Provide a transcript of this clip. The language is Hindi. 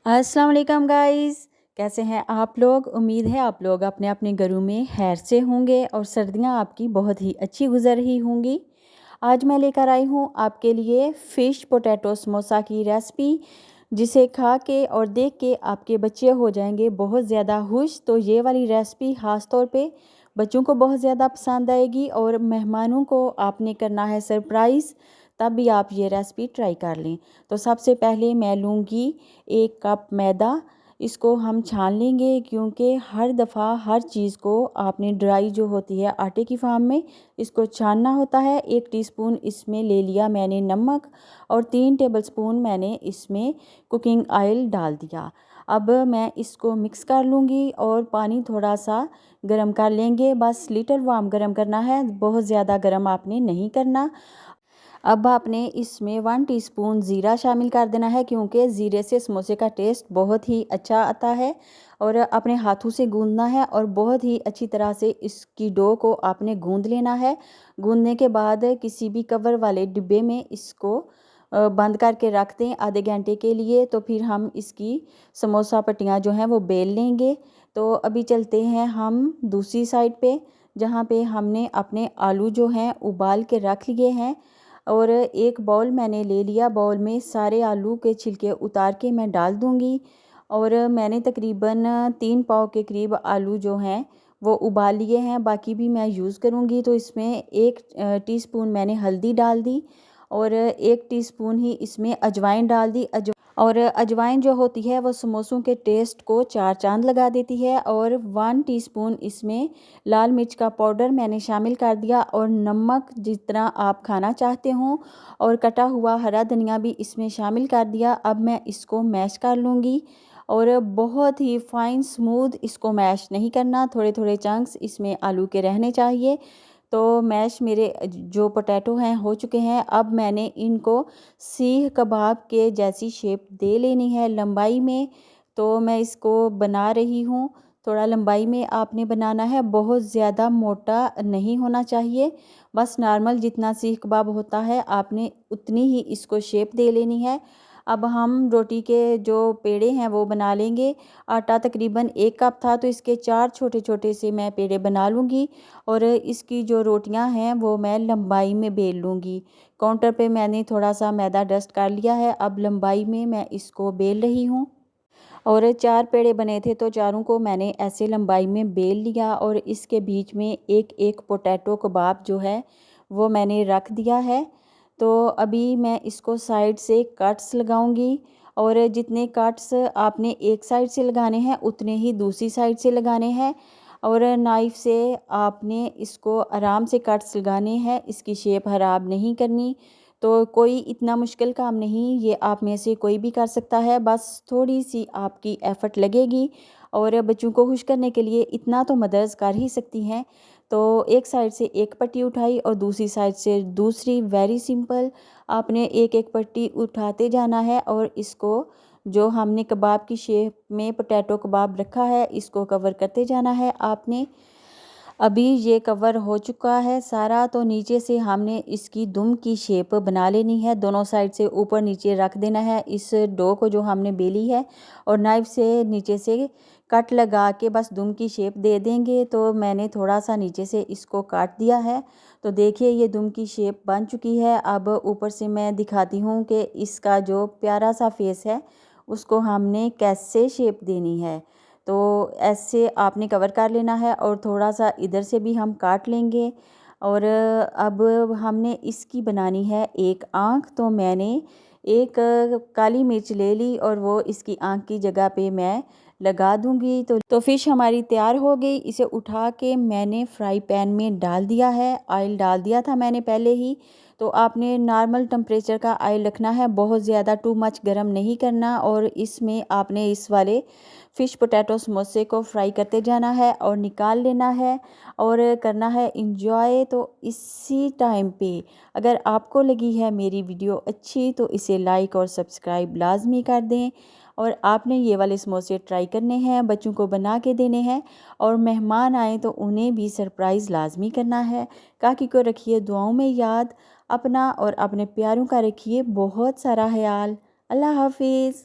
अस्सलाम वालेकुम गाइस, कैसे हैं आप लोग। उम्मीद है आप लोग अपने अपने घरों में खैर से होंगे और सर्दियां आपकी बहुत ही अच्छी गुजर रही होंगी। आज मैं लेकर आई हूं आपके लिए फ़िश पोटैटो समोसा की रेसिपी, जिसे खा के और देख के आपके बच्चे हो जाएंगे बहुत ज़्यादा खुश। तो ये वाली रेसिपी ख़ास तौर पे बच्चों को बहुत ज़्यादा पसंद आएगी और मेहमानों को आपने करना है सरप्राइज़, तब भी आप ये रेसिपी ट्राई कर लें। तो सबसे पहले मैं लूँगी 1 कप मैदा। इसको हम छान लेंगे क्योंकि हर दफ़ा हर चीज़ को आपने ड्राई जो होती है आटे की फार्म में इसको छानना होता है। 1 टीस्पून इसमें ले लिया मैंने नमक और 3 टेबलस्पून मैंने इसमें कुकिंग ऑयल डाल दिया। अब मैं इसको मिक्स कर लूँगी और पानी थोड़ा सा गर्म कर लेंगे। बस लीटर वार्म गर्म करना है, बहुत ज़्यादा गर्म आपने नहीं करना। अब आपने इसमें 1 टीस्पून ज़ीरा शामिल कर देना है क्योंकि ज़ीरे से समोसे का टेस्ट बहुत ही अच्छा आता है। और अपने हाथों से गूंदना है और बहुत ही अच्छी तरह से इसकी डो को आपने गूंद लेना है। गूंदने के बाद किसी भी कवर वाले डिब्बे में इसको बंद करके रख दें आधे घंटे के लिए। तो फिर हम इसकी समोसा पट्टियाँ जो हैं वो बेल लेंगे। तो अभी चलते हैं हम दूसरी साइड पे, जहाँ पे हमने अपने आलू जो हैं उबाल के रख लिए हैं। और एक बाउल मैंने ले लिया, बाउल में सारे आलू के छिलके उतार के मैं डाल दूंगी। और मैंने तकरीबन 3 पाव के करीब आलू जो हैं वो उबाल लिए हैं, बाकी भी मैं यूज़ करूंगी। तो इसमें 1 टीस्पून मैंने हल्दी डाल दी और 1 टीस्पून ही इसमें अजवाइन डाल दी। और अजवाइन जो होती है वो समोसों के टेस्ट को 4 चांद लगा देती है। और 1 टीस्पून इसमें लाल मिर्च का पाउडर मैंने शामिल कर दिया और नमक जितना आप खाना चाहते हो और कटा हुआ हरा धनिया भी इसमें शामिल कर दिया। अब मैं इसको मैश कर लूँगी और बहुत ही फाइन स्मूथ इसको मैश नहीं करना, थोड़े थोड़े चंक्स इसमें आलू के रहने चाहिए। तो मैश मेरे जो पोटैटो हैं हो चुके हैं। अब मैंने इनको सीख कबाब के जैसी शेप दे लेनी है लंबाई में। तो मैं इसको बना रही हूँ, थोड़ा लंबाई में आपने बनाना है, बहुत ज़्यादा मोटा नहीं होना चाहिए। बस नॉर्मल जितना सीख कबाब होता है आपने उतनी ही इसको शेप दे लेनी है। अब हम रोटी के जो पेड़े हैं वो बना लेंगे। आटा तकरीबन 1 कप था तो इसके 4 छोटे छोटे से मैं पेड़े बना लूँगी और इसकी जो रोटियां हैं वो मैं लंबाई में बेल लूँगी। काउंटर पे मैंने थोड़ा सा मैदा डस्ट कर लिया है, अब लंबाई में मैं इसको बेल रही हूँ। और 4 पेड़े बने थे तो चारों को मैंने ऐसे लंबाई में बेल लिया और इसके बीच में एक एक पोटैटो कबाब जो है वो मैंने रख दिया है। तो अभी मैं इसको साइड से कट्स लगाऊंगी और जितने कट्स आपने एक साइड से लगाने हैं उतने ही दूसरी साइड से लगाने हैं। और नाइफ़ से आपने इसको आराम से कट्स लगाने हैं, इसकी शेप ख़राब नहीं करनी। तो कोई इतना मुश्किल काम नहीं, ये आप में से कोई भी कर सकता है, बस थोड़ी सी आपकी एफ़र्ट लगेगी। और बच्चों को खुश करने के लिए इतना तो मदर्स कर ही सकती हैं। तो एक साइड से एक पट्टी उठाई और दूसरी साइड से दूसरी, वेरी सिंपल। आपने एक एक पट्टी उठाते जाना है और इसको जो हमने कबाब की शेप में पोटैटो कबाब रखा है इसको कवर करते जाना है आपने। अभी ये कवर हो चुका है सारा, तो नीचे से हमने इसकी दुम की शेप बना लेनी है। दोनों साइड से ऊपर नीचे रख देना है इस डो को जो हमने बेली है और नाइफ से नीचे से कट लगा के बस दुम की शेप दे देंगे। तो मैंने थोड़ा सा नीचे से इसको काट दिया है। तो देखिए ये दुम की शेप बन चुकी है। अब ऊपर से मैं दिखाती हूँ कि इसका जो प्यारा सा फेस है उसको हमने कैसे शेप देनी है। तो ऐसे आपने कवर कर लेना है और थोड़ा सा इधर से भी हम काट लेंगे। और अब हमने इसकी बनानी है एक आँख। तो मैंने एक काली मिर्च ले ली और वो इसकी आँख की जगह पे मैं लगा दूंगी। तो फ़िश हमारी तैयार हो गई। इसे उठा के मैंने फ्राई पैन में डाल दिया है, ऑयल डाल दिया था मैंने पहले ही। तो आपने नॉर्मल टेम्परेचर का ऑयल रखना है, बहुत ज़्यादा टू मच गर्म नहीं करना। और इसमें आपने इस वाले फ़िश पोटैटो समोसे को फ्राई करते जाना है और निकाल लेना है और करना है इंजॉय। तो इसी टाइम पे अगर आपको लगी है मेरी वीडियो अच्छी तो इसे लाइक और सब्सक्राइब लाजमी कर दें। और आपने ये वाले समोसे ट्राई करने हैं, बच्चों को बना के देने हैं और मेहमान आए तो उन्हें भी सरप्राइज़ लाजमी करना है। काकी को रखिए दुआओं में याद, अपना और अपने प्यारों का रखिए बहुत सारा ख्याल। अल्लाह हाफिज़।